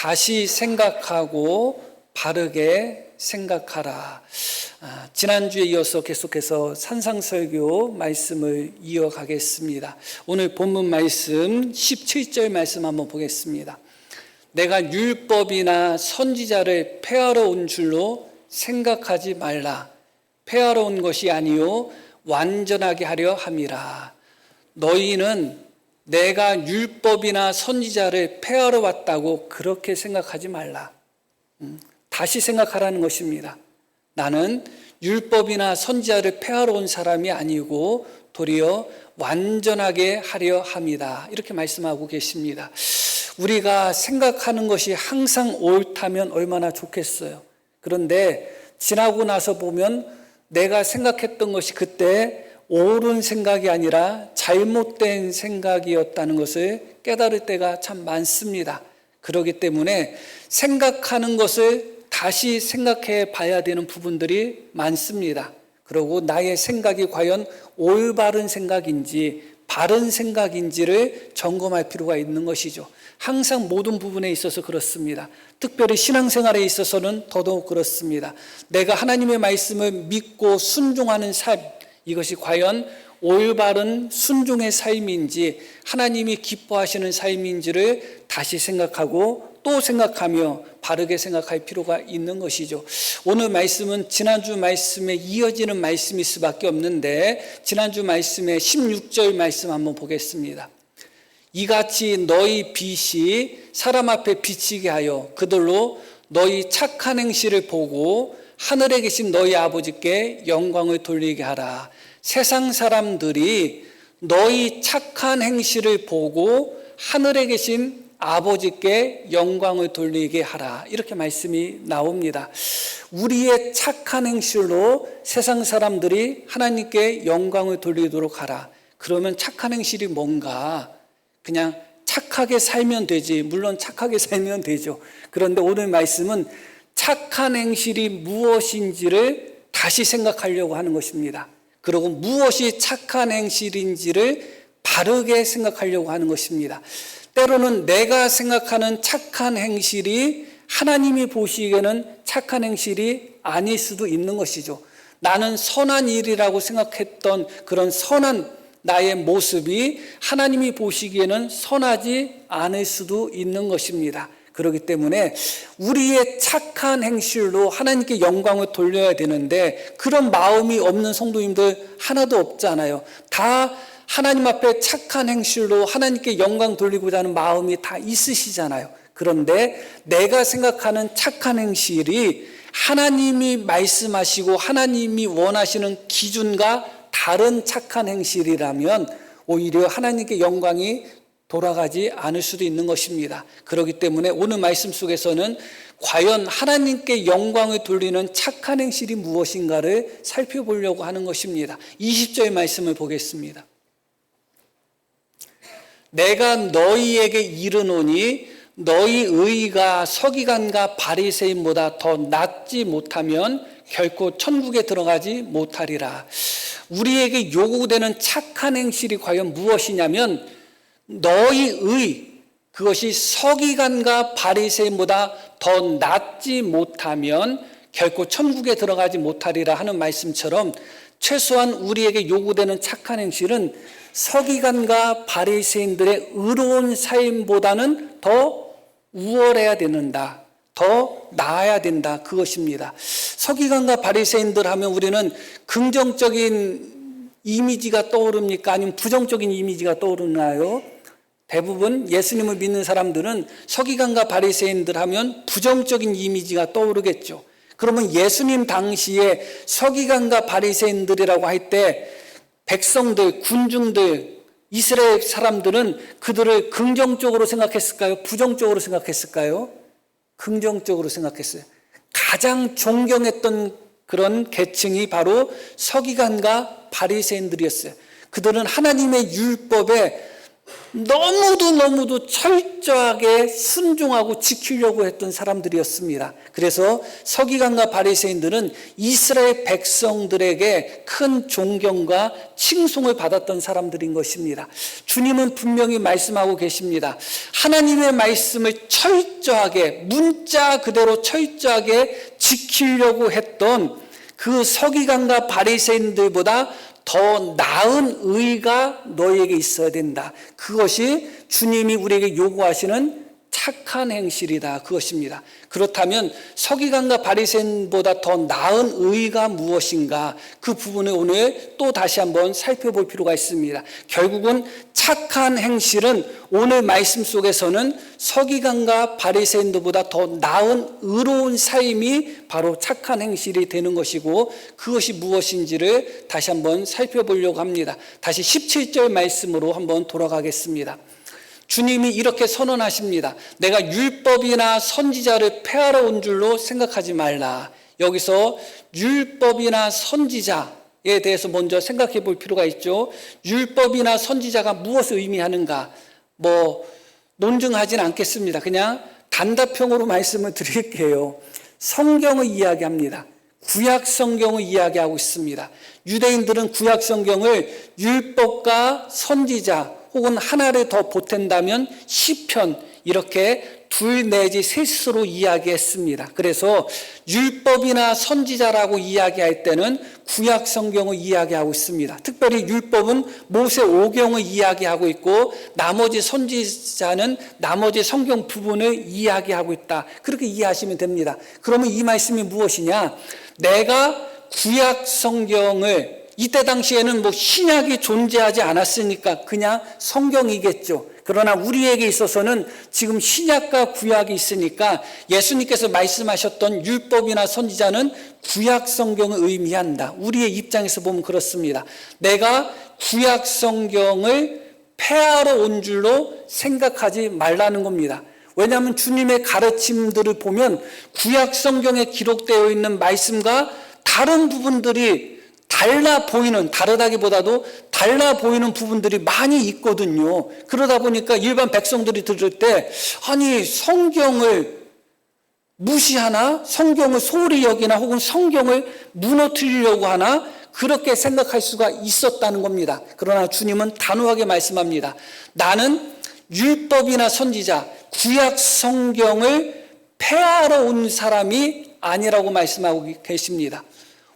다시 생각하고 바르게 생각하라. 지난주에 이어서 계속해서 산상설교 말씀을 이어가겠습니다. 오늘 본문 말씀 17절 말씀 한번 보겠습니다. 내가 율법이나 선지자를 폐하러 온 줄로 생각하지 말라. 폐하러 온 것이 아니요 완전하게 하려 함이라. 너희는 내가 율법이나 선지자를 폐하러 왔다고 그렇게 생각하지 말라. 다시 생각하라는 것입니다. 나는 율법이나 선지자를 폐하러 온 사람이 아니고 도리어 완전하게 하려 함이다. 이렇게 말씀하고 계십니다. 우리가 생각하는 것이 항상 옳다면 얼마나 좋겠어요. 그런데 지나고 나서 보면 내가 생각했던 것이 그때 옳은 생각이 아니라 잘못된 생각이었다는 것을 깨달을 때가 참 많습니다. 그렇기 때문에 생각하는 것을 다시 생각해 봐야 되는 부분들이 많습니다. 그리고 나의 생각이 과연 올바른 생각인지 바른 생각인지를 점검할 필요가 있는 것이죠. 항상 모든 부분에 있어서 그렇습니다. 특별히 신앙생활에 있어서는 더더욱 그렇습니다. 내가 하나님의 말씀을 믿고 순종하는 삶, 이것이 과연 올바른 순종의 삶인지 하나님이 기뻐하시는 삶인지를 다시 생각하고 또 생각하며 바르게 생각할 필요가 있는 것이죠. 오늘 말씀은 지난주 말씀에 이어지는 말씀일 수밖에 없는데 지난주 말씀의 16절 말씀 한번 보겠습니다. 이같이 너희 빛이 사람 앞에 비치게 하여 그들로 너희 착한 행실을 보고 하늘에 계신 너희 아버지께 영광을 돌리게 하라. 세상 사람들이 너희 착한 행실을 보고 하늘에 계신 아버지께 영광을 돌리게 하라. 이렇게 말씀이 나옵니다. 우리의 착한 행실로 세상 사람들이 하나님께 영광을 돌리도록 하라. 그러면 착한 행실이 뭔가? 그냥 착하게 살면 되지. 물론 착하게 살면 되죠. 그런데 오늘 말씀은 착한 행실이 무엇인지를 다시 생각하려고 하는 것입니다. 그리고 무엇이 착한 행실인지를 바르게 생각하려고 하는 것입니다. 때로는 내가 생각하는 착한 행실이 하나님이 보시기에는 착한 행실이 아닐 수도 있는 것이죠. 나는 선한 일이라고 생각했던 그런 선한 나의 모습이 하나님이 보시기에는 선하지 않을 수도 있는 것입니다. 그렇기 때문에 우리의 착한 행실로 하나님께 영광을 돌려야 되는데 그런 마음이 없는 성도님들 하나도 없잖아요. 다 하나님 앞에 착한 행실로 하나님께 영광 돌리고자 하는 마음이 다 있으시잖아요. 그런데 내가 생각하는 착한 행실이 하나님이 말씀하시고 하나님이 원하시는 기준과 다른 착한 행실이라면 오히려 하나님께 영광이 돌아가지 않을 수도 있는 것입니다. 그렇기 때문에 오늘 말씀 속에서는 과연 하나님께 영광을 돌리는 착한 행실이 무엇인가를 살펴보려고 하는 것입니다. 20절 말씀을 보겠습니다. 내가 너희에게 이르노니 너희 의가 서기관과 바리새인보다 더 낫지 못하면 결코 천국에 들어가지 못하리라. 우리에게 요구되는 착한 행실이 과연 무엇이냐면 너희 그것이 서기관과 바리새인보다 더 낫지 못하면 결코 천국에 들어가지 못하리라 하는 말씀처럼 최소한 우리에게 요구되는 착한 행실은 서기관과 바리새인들의 의로운 삶보다는 더 우월해야 된다. 더 나아야 된다. 그것입니다. 서기관과 바리새인들 하면 우리는 긍정적인 이미지가 떠오릅니까? 아니면 부정적인 이미지가 떠오르나요? 대부분 예수님을 믿는 사람들은 서기관과 바리새인들 하면 부정적인 이미지가 떠오르겠죠. 그러면 예수님 당시에 서기관과 바리새인들이라고 할 때 백성들, 군중들, 이스라엘 사람들은 그들을 긍정적으로 생각했을까요? 부정적으로 생각했을까요? 긍정적으로 생각했어요. 가장 존경했던 그런 계층이 바로 서기관과 바리새인들이었어요. 그들은 하나님의 율법에 너무도 철저하게 순종하고 지키려고 했던 사람들이었습니다. 그래서 서기관과 바리새인들은 이스라엘 백성들에게 큰 존경과 칭송을 받았던 사람들인 것입니다. 주님은 분명히 말씀하고 계십니다. 하나님의 말씀을 철저하게, 문자 그대로 철저하게 지키려고 했던 그 서기관과 바리새인들보다 더 나은 의가 너희에게 있어야 된다. 그것이 주님이 우리에게 요구하시는 착한 행실이다. 그것입니다. 그렇다면 서기관과 바리새인보다 더 나은 의가 무엇인가? 그 부분을 오늘 또 다시 한번 살펴볼 필요가 있습니다. 결국은 착한 행실은 오늘 말씀 속에서는 서기관과 바리새인들보다 더 나은 의로운 삶이 바로 착한 행실이 되는 것이고, 그것이 무엇인지를 다시 한번 살펴보려고 합니다. 다시 17절 말씀으로 한번 돌아가겠습니다. 주님이 이렇게 선언하십니다. 내가 율법이나 선지자를 폐하러 온 줄로 생각하지 말라. 여기서 율법이나 선지자에 대해서 먼저 생각해 볼 필요가 있죠. 율법이나 선지자가 무엇을 의미하는가? 논증하지는 않겠습니다. 그냥 단답형으로 말씀을 드릴게요. 성경을 이야기합니다. 구약 성경을 이야기하고 있습니다. 유대인들은 구약 성경을 율법과 선지자 혹은 하나를 더 보탠다면 시편, 이렇게 둘 내지 셋으로 이야기했습니다. 그래서 율법이나 선지자라고 이야기할 때는 구약 성경을 이야기하고 있습니다. 특별히 율법은 모세 오경을 이야기하고 있고, 나머지 선지자는 나머지 성경 부분을 이야기하고 있다. 그렇게 이해하시면 됩니다. 그러면 이 말씀이 무엇이냐? 내가 구약 성경을, 이때 당시에는 신약이 존재하지 않았으니까 그냥 성경이겠죠. 그러나 우리에게 있어서는 지금 신약과 구약이 있으니까 예수님께서 말씀하셨던 율법이나 선지자는 구약 성경을 의미한다. 우리의 입장에서 보면 그렇습니다. 내가 구약 성경을 폐하러 온 줄로 생각하지 말라는 겁니다. 왜냐하면 주님의 가르침들을 보면 구약 성경에 기록되어 있는 말씀과 다른 부분들이 다르다기보다도 달라 보이는 부분들이 많이 있거든요. 그러다 보니까 일반 백성들이 들을 때, 아니, 성경을 무시하나? 성경을 소홀히 여기나? 혹은 성경을 무너뜨리려고 하나? 그렇게 생각할 수가 있었다는 겁니다. 그러나 주님은 단호하게 말씀합니다. 나는 율법이나 선지자, 구약 성경을 폐하러 온 사람이 아니라고 말씀하고 계십니다.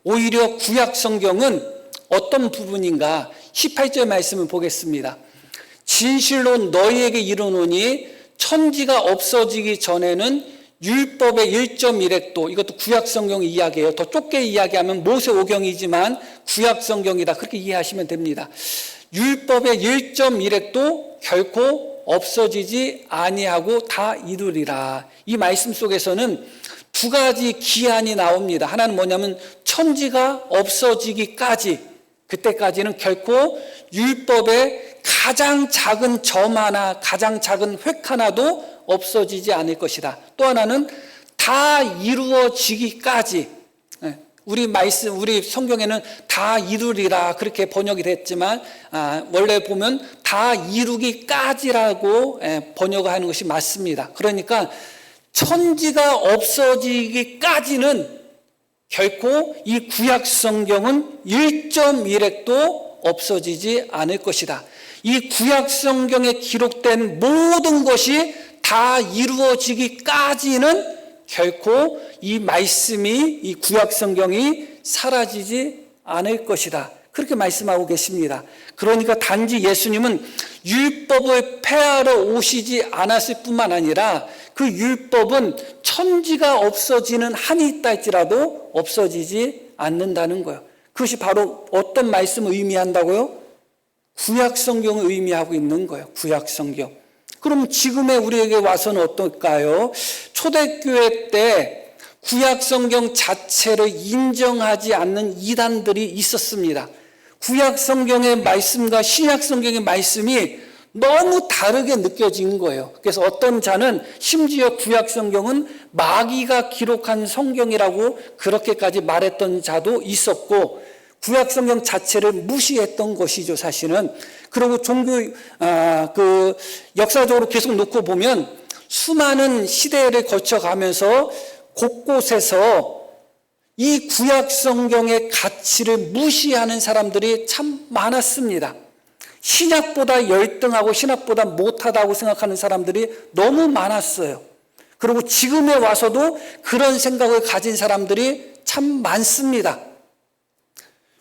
오히려 구약 성경은 어떤 부분인가? 18절 말씀을 보겠습니다. 진실로 너희에게 이르노니 천지가 없어지기 전에는 율법의 1.1획도, 이것도 구약 성경 이야기예요. 더 좁게 이야기하면 모세 오경이지만 구약 성경이다. 그렇게 이해하시면 됩니다. 율법의 1.1획도 결코 없어지지 아니하고 다 이루리라. 이 말씀 속에서는 두 가지 기한이 나옵니다. 하나는 뭐냐면 천지가 없어지기까지, 그때까지는 결코 율법의 가장 작은 점 하나, 가장 작은 획 하나도 없어지지 않을 것이다. 또 하나는 다 이루어지기까지, 우리 성경에는 다 이루리라 그렇게 번역이 됐지만 원래 보면 다 이루기까지라고 번역하는 것이 맞습니다. 그러니까 천지가 없어지기까지는 결코 이 구약 성경은 1.1획도 없어지지 않을 것이다. 이 구약 성경에 기록된 모든 것이 다 이루어지기까지는 결코 이 말씀이, 이 구약 성경이 사라지지 않을 것이다. 그렇게 말씀하고 계십니다. 그러니까 단지 예수님은 율법을 폐하러 오시지 않았을 뿐만 아니라 그 율법은 천지가 없어지는 한이 있다 할지라도 없어지지 않는다는 거예요. 그것이 바로 어떤 말씀을 의미한다고요? 구약 성경을 의미하고 있는 거예요. 구약 성경. 그럼 지금의 우리에게 와서는 어떨까요? 초대교회 때 구약 성경 자체를 인정하지 않는 이단들이 있었습니다. 구약 성경의 말씀과 신약 성경의 말씀이 너무 다르게 느껴진 거예요. 그래서 어떤 자는 심지어 구약 성경은 마귀가 기록한 성경이라고 그렇게까지 말했던 자도 있었고, 구약 성경 자체를 무시했던 것이죠, 사실은. 그리고 역사적으로 계속 놓고 보면 수많은 시대를 거쳐가면서 곳곳에서 이 구약 성경의 가치를 무시하는 사람들이 참 많았습니다. 신약보다 열등하고 신약보다 못하다고 생각하는 사람들이 너무 많았어요. 그리고 지금에 와서도 그런 생각을 가진 사람들이 참 많습니다.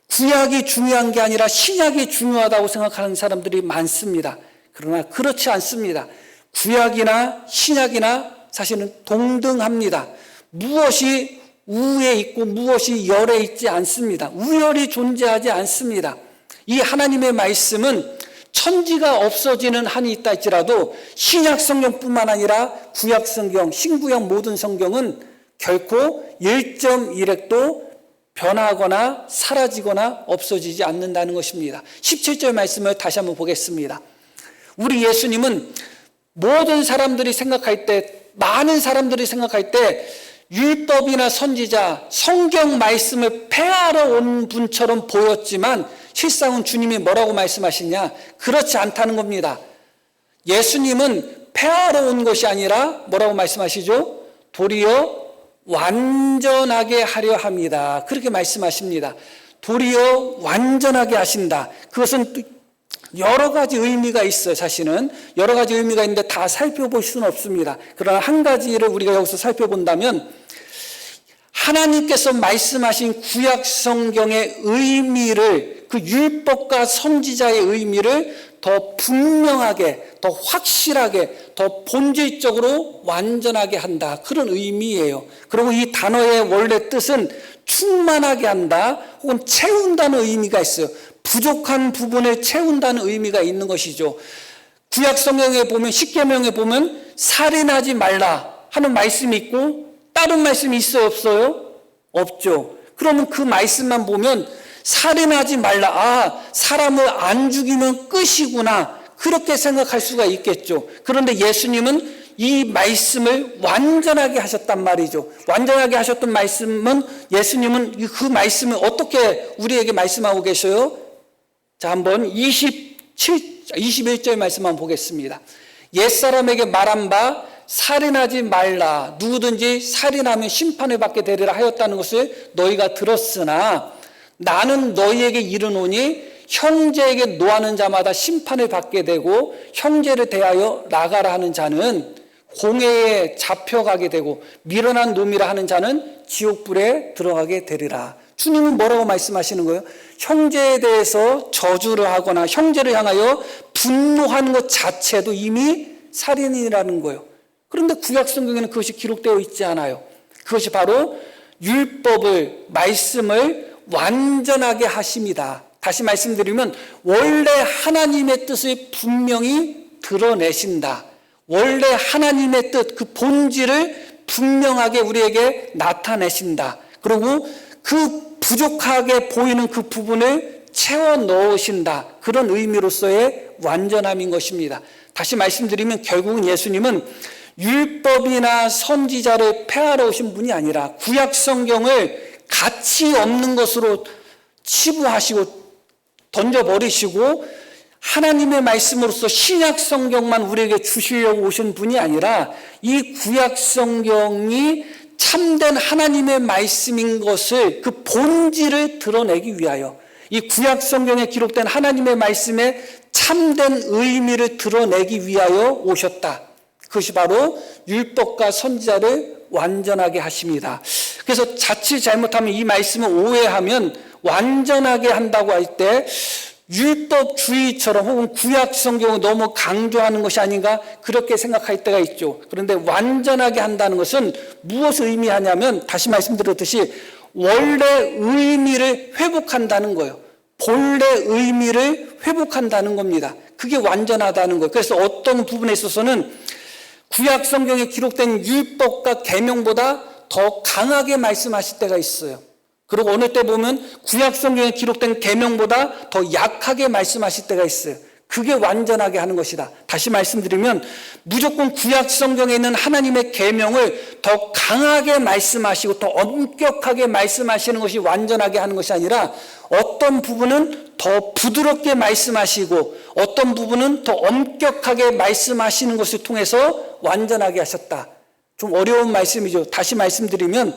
구약이 중요한 게 아니라 신약이 중요하다고 생각하는 사람들이 많습니다. 그러나 그렇지 않습니다. 구약이나 신약이나 사실은 동등합니다. 무엇이 우에 있고 무엇이 열에 있지 않습니다. 우열이 존재하지 않습니다. 이 하나님의 말씀은 천지가 없어지는 한이 있다 할지라도 신약 성경뿐만 아니라 구약 성경, 신구약 모든 성경은 결코 1.1획도 변하거나 사라지거나 없어지지 않는다는 것입니다. 17절 말씀을 다시 한번 보겠습니다. 우리 예수님은 모든 사람들이 생각할 때, 많은 사람들이 생각할 때 율법이나 선지자, 성경 말씀을 폐하러 온 분처럼 보였지만 실상은 주님이 뭐라고 말씀하시냐? 그렇지 않다는 겁니다. 예수님은 폐하러 온 것이 아니라 뭐라고 말씀하시죠? 도리어 완전하게 하려 합니다. 그렇게 말씀하십니다. 도리어 완전하게 하신다. 그것은 여러 가지 의미가 있어요. 사실은 여러 가지 의미가 있는데 다 살펴볼 수는 없습니다. 그러나 한 가지를 우리가 여기서 살펴본다면 하나님께서 말씀하신 구약 성경의 의미를, 그 율법과 선지자의 의미를 더 분명하게, 더 확실하게, 더 본질적으로 완전하게 한다. 그런 의미예요. 그리고 이 단어의 원래 뜻은 충만하게 한다, 혹은 채운다는 의미가 있어요. 부족한 부분을 채운다는 의미가 있는 것이죠. 구약 성경에 보면, 십계명에 보면 살인하지 말라 하는 말씀이 있고 다른 말씀이 있어요, 없어요? 없죠. 그러면 그 말씀만 보면 살인하지 말라, 사람을 안 죽이면 끝이구나, 그렇게 생각할 수가 있겠죠. 그런데 예수님은 이 말씀을 완전하게 하셨단 말이죠. 완전하게 하셨던 말씀은, 예수님은 그 말씀을 어떻게 우리에게 말씀하고 계셔요? 자, 한번 21절 말씀 한번 보겠습니다. 옛사람에게 말한 바 살인하지 말라, 누구든지 살인하면 심판을 받게 되리라 하였다는 것을 너희가 들었으나 나는 너희에게 이르노니 형제에게 노하는 자마다 심판을 받게 되고 형제를 대하여 나가라 하는 자는 공회에 잡혀가게 되고 미련한 놈이라 하는 자는 지옥불에 들어가게 되리라. 주님은 뭐라고 말씀하시는 거예요? 형제에 대해서 저주를 하거나 형제를 향하여 분노하는 것 자체도 이미 살인이라는 거예요. 그런데 구약 성경에는 그것이 기록되어 있지 않아요. 그것이 바로 율법을, 말씀을 완전하게 하심이다. 다시 말씀드리면 원래 하나님의 뜻을 분명히 드러내신다. 원래 하나님의 뜻, 그 본질을 분명하게 우리에게 나타내신다. 그리고 그 부족하게 보이는 그 부분을 채워 넣으신다. 그런 의미로서의 완전함인 것입니다. 다시 말씀드리면 결국은 예수님은 율법이나 선지자를 폐하러 오신 분이 아니라 구약 성경을 가치 없는 것으로 치부하시고 던져버리시고 하나님의 말씀으로서 신약 성경만 우리에게 주시려고 오신 분이 아니라 이 구약 성경이 참된 하나님의 말씀인 것을, 그 본질을 드러내기 위하여, 이 구약 성경에 기록된 하나님의 말씀의 참된 의미를 드러내기 위하여 오셨다. 그것이 바로 율법과 선지자를 완전하게 하십니다. 그래서 자칫 잘못하면, 이 말씀을 오해하면 완전하게 한다고 할 때 율법주의처럼 혹은 구약 성경을 너무 강조하는 것이 아닌가, 그렇게 생각할 때가 있죠. 그런데 완전하게 한다는 것은 무엇을 의미하냐면, 다시 말씀드렸듯이 원래 의미를 회복한다는 거예요. 본래 의미를 회복한다는 겁니다. 그게 완전하다는 거예요. 그래서 어떤 부분에 있어서는 구약 성경에 기록된 율법과 계명보다 더 강하게 말씀하실 때가 있어요. 그리고 어느 때 보면 구약 성경에 기록된 계명보다 더 약하게 말씀하실 때가 있어요. 그게 완전하게 하는 것이다. 다시 말씀드리면 무조건 구약 성경에 있는 하나님의 계명을 더 강하게 말씀하시고 더 엄격하게 말씀하시는 것이 완전하게 하는 것이 아니라 어떤 부분은 더 부드럽게 말씀하시고 어떤 부분은 더 엄격하게 말씀하시는 것을 통해서 완전하게 하셨다. 좀 어려운 말씀이죠. 다시 말씀드리면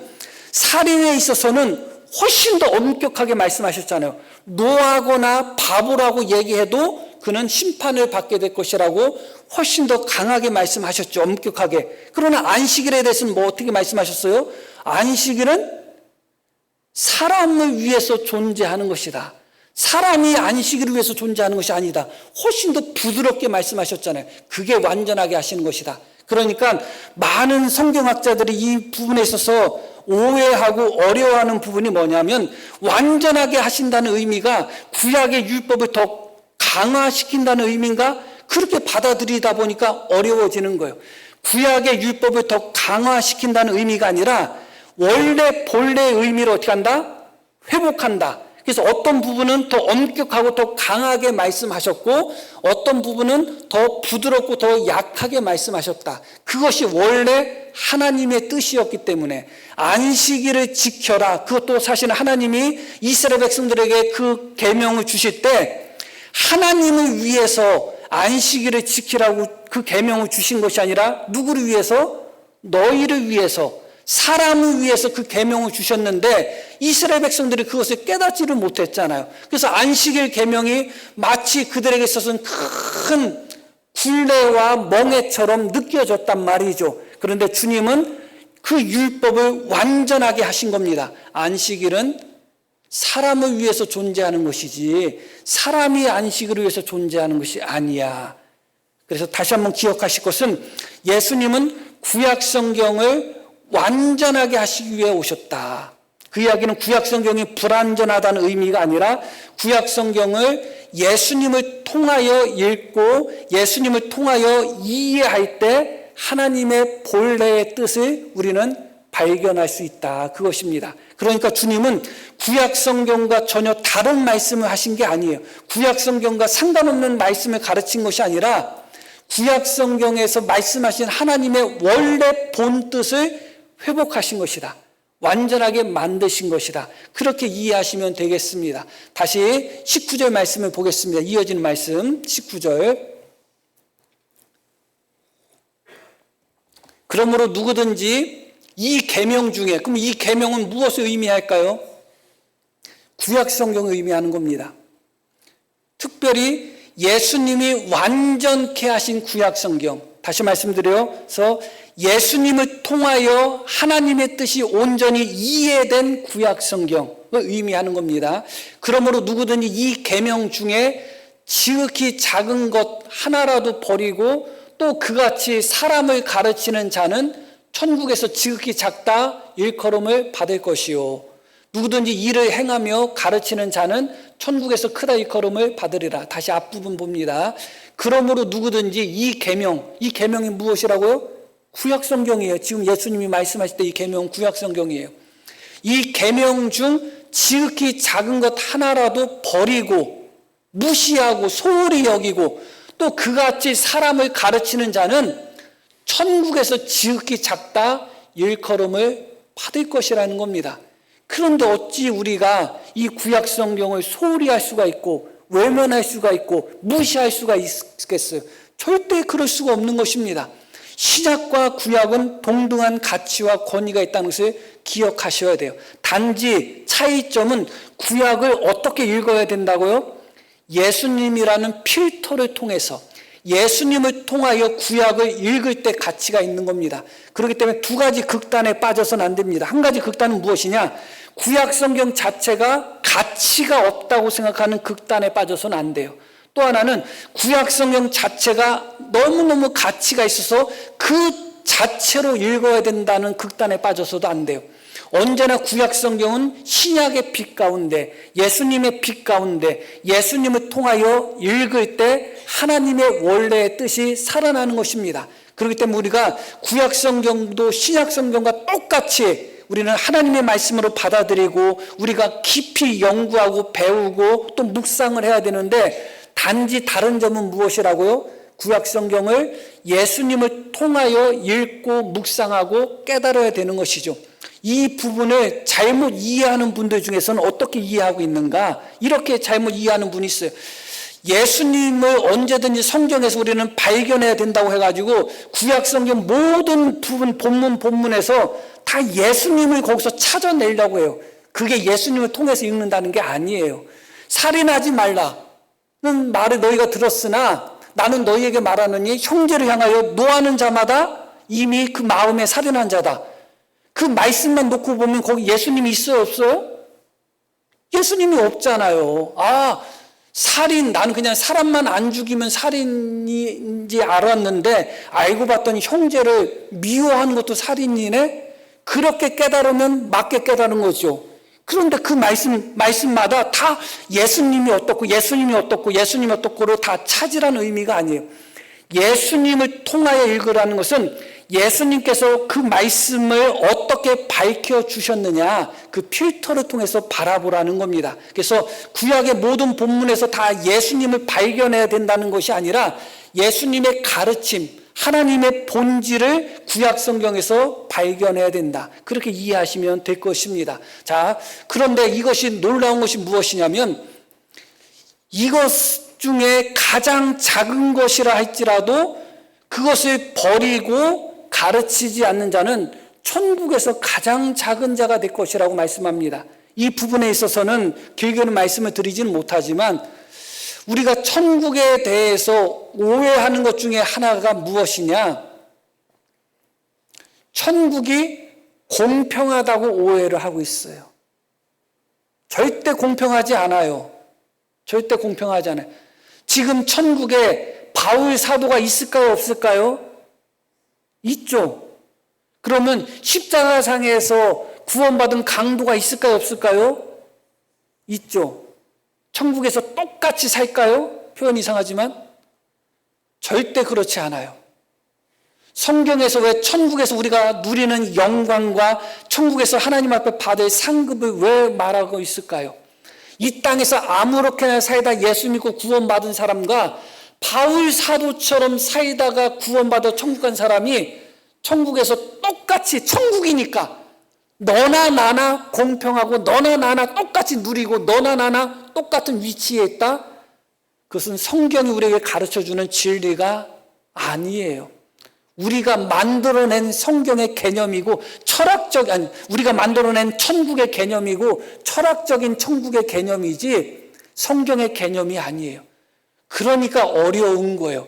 살인에 있어서는 훨씬 더 엄격하게 말씀하셨잖아요. 노하거나 바보라고 얘기해도 그는 심판을 받게 될 것이라고 훨씬 더 강하게 말씀하셨죠. 엄격하게. 그러나 안식일에 대해서는 뭐 어떻게 말씀하셨어요? 안식일은 사람을 위해서 존재하는 것이다. 사람이 안식일을 위해서 존재하는 것이 아니다. 훨씬 더 부드럽게 말씀하셨잖아요. 그게 완전하게 하시는 것이다. 그러니까 많은 성경학자들이 이 부분에 있어서 오해하고 어려워하는 부분이 뭐냐면 완전하게 하신다는 의미가 구약의 율법을 더 강화시킨다는 의미인가? 그렇게 받아들이다 보니까 어려워지는 거예요. 구약의 율법을 더 강화시킨다는 의미가 아니라 원래 본래의 의미를 어떻게 한다? 회복한다. 그래서 어떤 부분은 더 엄격하고 더 강하게 말씀하셨고 어떤 부분은 더 부드럽고 더 약하게 말씀하셨다. 그것이 원래 하나님의 뜻이었기 때문에 안식일을 지켜라. 그것도 사실은 하나님이 이스라엘 백성들에게 그 계명을 주실 때 하나님을 위해서 안식일을 지키라고 그 계명을 주신 것이 아니라 누구를 위해서? 너희를 위해서, 사람을 위해서 그 계명을 주셨는데 이스라엘 백성들이 그것을 깨닫지를 못했잖아요. 그래서 안식일 계명이 마치 그들에게 있어서는 큰 굴레와 멍해처럼 느껴졌단 말이죠. 그런데 주님은 그 율법을 완전하게 하신 겁니다. 안식일은 사람을 위해서 존재하는 것이지 사람이 안식을 위해서 존재하는 것이 아니야. 그래서 다시 한번 기억하실 것은 예수님은 구약 성경을 완전하게 하시기 위해 오셨다. 그 이야기는 구약 성경이 불완전하다는 의미가 아니라 구약 성경을 예수님을 통하여 읽고 예수님을 통하여 이해할 때 하나님의 본래의 뜻을 우리는 발견할 수 있다. 그것입니다. 그러니까 주님은 구약 성경과 전혀 다른 말씀을 하신 게 아니에요. 구약 성경과 상관없는 말씀을 가르친 것이 아니라 구약 성경에서 말씀하신 하나님의 원래 본 뜻을 회복하신 것이다. 완전하게 만드신 것이다. 그렇게 이해하시면 되겠습니다. 다시 19절 말씀을 보겠습니다. 이어지는 말씀 19절. 그러므로 누구든지 이 계명 중에, 그럼 이 계명은 무엇을 의미할까요? 구약 성경을 의미하는 겁니다. 특별히 예수님이 완전케 하신 구약 성경. 다시 말씀드려서 예수님을 통하여 하나님의 뜻이 온전히 이해된 구약 성경을 의미하는 겁니다. 그러므로 누구든지 이 계명 중에 지극히 작은 것 하나라도 버리고 또 그같이 사람을 가르치는 자는 천국에서 지극히 작다 일컬음을 받을 것이요. 누구든지 이를 행하며 가르치는 자는 천국에서 크다 일컬음을 받으리라. 다시 앞부분 봅니다. 그러므로 누구든지 이 계명이 무엇이라고요? 구약 성경이에요. 지금 예수님이 말씀하실 때 이 계명은 구약 성경이에요. 이 계명 중 지극히 작은 것 하나라도 버리고 무시하고 소홀히 여기고 또 그같이 사람을 가르치는 자는 천국에서 지극히 작다 일컬음을 받을 것이라는 겁니다. 그런데 어찌 우리가 이 구약 성경을 소홀히 할 수가 있고 외면할 수가 있고 무시할 수가 있겠어요? 절대 그럴 수가 없는 것입니다. 신약과 구약은 동등한 가치와 권위가 있다는 것을 기억하셔야 돼요. 단지 차이점은 구약을 어떻게 읽어야 된다고요? 예수님이라는 필터를 통해서 예수님을 통하여 구약을 읽을 때 가치가 있는 겁니다. 그렇기 때문에 두 가지 극단에 빠져서는 안 됩니다. 한 가지 극단은 무엇이냐? 구약 성경 자체가 가치가 없다고 생각하는 극단에 빠져서는 안 돼요. 또 하나는 구약 성경 자체가 너무너무 가치가 있어서 그 자체로 읽어야 된다는 극단에 빠져서도 안 돼요. 언제나 구약 성경은 신약의 빛 가운데 예수님의 빛 가운데 예수님을 통하여 읽을 때 하나님의 원래의 뜻이 살아나는 것입니다. 그렇기 때문에 우리가 구약 성경도 신약 성경과 똑같이 우리는 하나님의 말씀으로 받아들이고 우리가 깊이 연구하고 배우고 또 묵상을 해야 되는데 단지 다른 점은 무엇이라고요? 구약 성경을 예수님을 통하여 읽고 묵상하고 깨달아야 되는 것이죠. 이 부분을 잘못 이해하는 분들 중에서는 어떻게 이해하고 있는가? 이렇게 잘못 이해하는 분이 있어요. 예수님을 언제든지 성경에서 우리는 발견해야 된다고 해가지고 구약 성경 모든 부분 본문에서 다 예수님을 거기서 찾아내려고 해요. 그게 예수님을 통해서 읽는다는 게 아니에요. 살인하지 말라는 말을 너희가 들었으나 나는 너희에게 말하노니 형제를 향하여 노하는 자마다 이미 그 마음에 살인한 자다. 그 말씀만 놓고 보면 거기 예수님이 있어요, 없어요? 예수님이 없잖아요. 살인, 나는 그냥 사람만 안 죽이면 살인인지 알았는데 알고 봤더니 형제를 미워하는 것도 살인이네? 그렇게 깨달으면 맞게 깨달은 거죠. 그런데 그 말씀마다 다 예수님이 어떻고 예수님을 다 찾으라는 의미가 아니에요. 예수님을 통하여 읽으라는 것은 예수님께서 그 말씀을 어떻게 밝혀주셨느냐, 그 필터를 통해서 바라보라는 겁니다. 그래서 구약의 모든 본문에서 다 예수님을 발견해야 된다는 것이 아니라 예수님의 가르침, 하나님의 본질을 구약 성경에서 발견해야 된다. 그렇게 이해하시면 될 것입니다. 자, 그런데 이것이 놀라운 것이 무엇이냐면 이것 중에 가장 작은 것이라 할지라도 그것을 버리고 가르치지 않는 자는 천국에서 가장 작은 자가 될 것이라고 말씀합니다. 이 부분에 있어서는 길게는 말씀을 드리지는 못하지만 우리가 천국에 대해서 오해하는 것 중에 하나가 무엇이냐? 천국이 공평하다고 오해를 하고 있어요. 절대 공평하지 않아요. 절대 공평하지 않아요. 지금 천국에 바울 사도가 있을까요? 없을까요? 있죠. 그러면 십자가상에서 구원받은 강도가 있을까요? 없을까요? 있죠. 천국에서 똑같이 살까요? 표현 이상하지만 절대 그렇지 않아요. 성경에서 왜 천국에서 우리가 누리는 영광과 천국에서 하나님 앞에 받을 상급을 왜 말하고 있을까요? 이 땅에서 아무렇게나 살다 예수 믿고 구원받은 사람과 바울 사도처럼 살다가 구원받아 천국 간 사람이 천국에서 똑같이, 천국이니까 너나 나나 공평하고 너나 나나 똑같이 누리고 너나 나나 똑같은 위치에 있다? 그것은 성경이 우리에게 가르쳐주는 진리가 아니에요. 우리가 만들어낸 성경의 개념이고 우리가 만들어낸 천국의 개념이고 철학적인 천국의 개념이지 성경의 개념이 아니에요. 그러니까 어려운 거예요.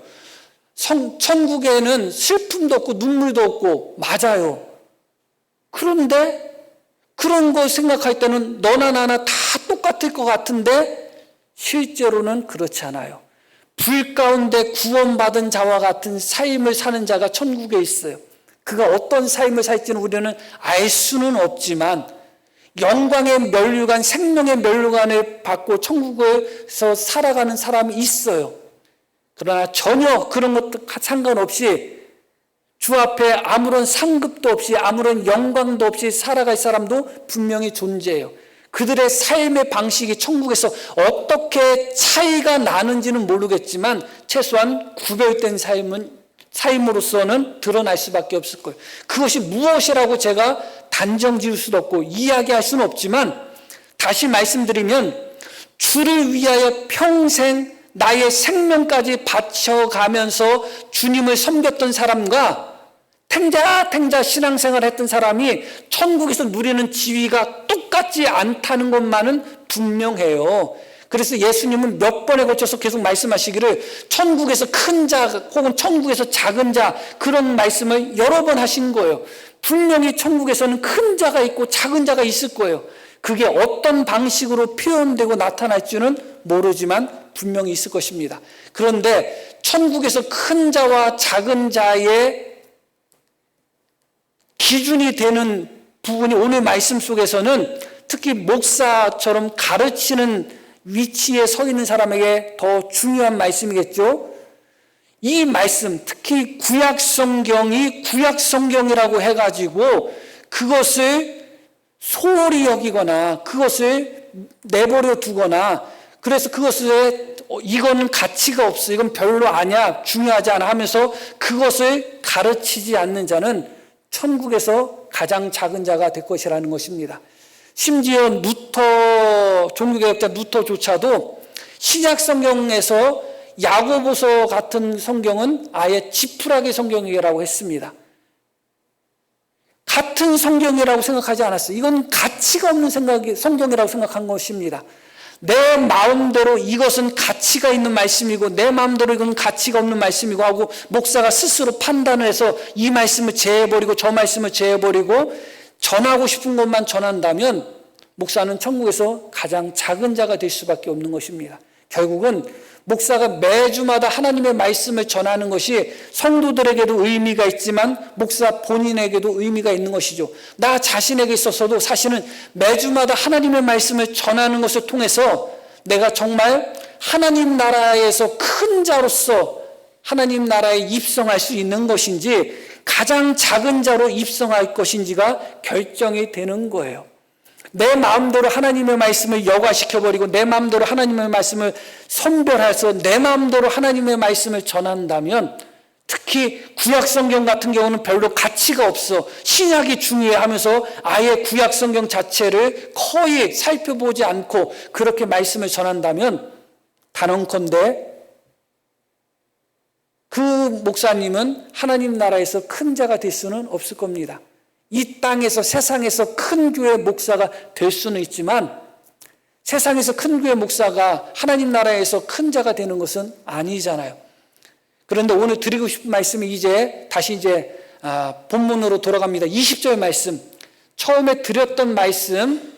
천국에는 슬픔도 없고 눈물도 없고 맞아요. 그런데 그런 거 생각할 때는 너나 나나 다 똑같을 것 같은데 실제로는 그렇지 않아요. 불 가운데 구원받은 자와 같은 삶을 사는 자가 천국에 있어요. 그가 어떤 삶을 살지는 우리는 알 수는 없지만 영광의 면류관, 생명의 면류관을 받고 천국에서 살아가는 사람이 있어요. 그러나 전혀 그런 것도 상관없이 주 앞에 아무런 상급도 없이 아무런 영광도 없이 살아갈 사람도 분명히 존재해요. 그들의 삶의 방식이 천국에서 어떻게 차이가 나는지는 모르겠지만 최소한 구별된 삶으로서는 드러날 수밖에 없을 거예요. 그것이 무엇이라고 제가 단정 지을 수도 없고 이야기할 수는 없지만 다시 말씀드리면 주를 위하여 평생 나의 생명까지 바쳐가면서 주님을 섬겼던 사람과 탱자 신앙생활 했던 사람이 천국에서 누리는 지위가 똑같지 않다는 것만은 분명해요. 그래서 예수님은 몇 번에 걸쳐서 계속 말씀하시기를 천국에서 큰 자 혹은 천국에서 작은 자 그런 말씀을 여러 번 하신 거예요. 분명히 천국에서는 큰 자가 있고 작은 자가 있을 거예요. 그게 어떤 방식으로 표현되고 나타날지는 모르지만 분명히 있을 것입니다. 그런데 천국에서 큰 자와 작은 자의 기준이 되는 부분이 오늘 말씀 속에서는 특히 목사처럼 가르치는 위치에 서 있는 사람에게 더 중요한 말씀이겠죠. 이 말씀, 특히 구약 성경이 구약 성경이라고 해가지고 그것을 소홀히 여기거나 그것을 내버려 두거나 그래서 그것에 이거는 가치가 없어, 이건 별로 아니야, 중요하지 않아 하면서 그것을 가르치지 않는 자는 천국에서 가장 작은 자가 될 것이라는 것입니다. 심지어 루터, 종교개혁자 루터조차도 신약 성경에서 야고보서 같은 성경은 아예 지푸라기 성경이라고 했습니다. 같은 성경이라고 생각하지 않았어요. 이건 가치가 없는 성경이라고 생각한 것입니다. 내 마음대로 이것은 가치가 있는 말씀이고 내 마음대로 이건 가치가 없는 말씀이고 하고 목사가 스스로 판단을 해서 이 말씀을 제해버리고 저 말씀을 제해버리고 전하고 싶은 것만 전한다면 목사는 천국에서 가장 작은 자가 될 수밖에 없는 것입니다. 결국은 목사가 매주마다 하나님의 말씀을 전하는 것이 성도들에게도 의미가 있지만 목사 본인에게도 의미가 있는 것이죠. 나 자신에게 있어서도 사실은 매주마다 하나님의 말씀을 전하는 것을 통해서 내가 정말 하나님 나라에서 큰 자로서 하나님 나라에 입성할 수 있는 것인지 가장 작은 자로 입성할 것인지가 결정이 되는 거예요. 내 마음대로 하나님의 말씀을 여과시켜버리고 내 마음대로 하나님의 말씀을 선별해서 내 마음대로 하나님의 말씀을 전한다면, 특히 구약성경 같은 경우는 별로 가치가 없어, 신약이 중요해 하면서 아예 구약성경 자체를 거의 살펴보지 않고 그렇게 말씀을 전한다면 단언컨대 그 목사님은 하나님 나라에서 큰 자가 될 수는 없을 겁니다. 이 땅에서, 세상에서 큰 교회 목사가 될 수는 있지만 세상에서 큰 교회 목사가 하나님 나라에서 큰 자가 되는 것은 아니잖아요. 그런데 오늘 드리고 싶은 말씀이 다시 본문으로 돌아갑니다. 20절 말씀, 처음에 드렸던 말씀,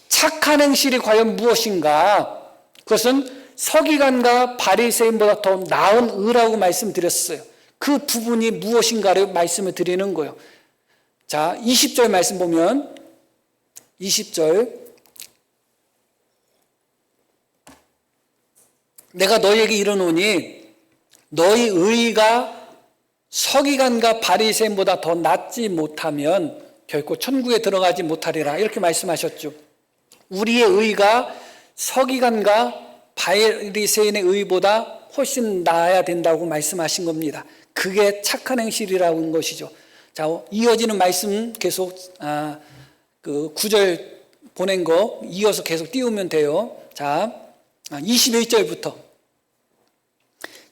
착한 행실이 과연 무엇인가? 그것은 서기관과 바리새인보다 더 나은 의라고 말씀드렸어요. 그 부분이 무엇인가를 말씀을 드리는 거예요. 자, 20절 말씀 보면 20절, 내가 너희에게 이르노니 너희 의가 서기관과 바리새인보다 더 낫지 못하면 결코 천국에 들어가지 못하리라, 이렇게 말씀하셨죠. 우리의 의가 서기관과 바리새인의 의보다 훨씬 나아야 된다고 말씀하신 겁니다. 그게 착한 행실이라는 것이죠. 자, 이어지는 말씀 계속 그 9절 보낸 거 이어서 계속 띄우면 돼요. 자, 21절부터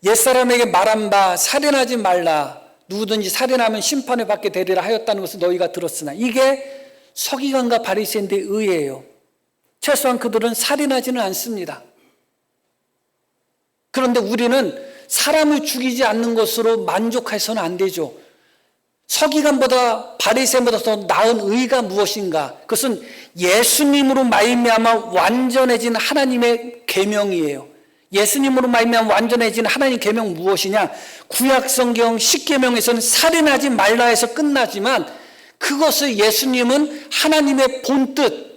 옛사람에게 말한 바 살인하지 말라, 누구든지 살인하면 심판을 받게 되리라 하였다는 것을 너희가 들었으나, 이게 서기관과 바리새인들의 의예요. 최소한 그들은 살인하지는 않습니다. 그런데 우리는 사람을 죽이지 않는 것으로 만족해서는 안 되죠. 서기관보다 바리새인보다 더 나은 의가 무엇인가? 그것은 예수님으로 말미암아 완전해진 하나님의 계명이에요. 예수님으로 말미암아 완전해진 하나님 계명 무엇이냐? 구약성경 10계명에서는 살인하지 말라 해서 끝나지만 그것을 예수님은 하나님의 본뜻을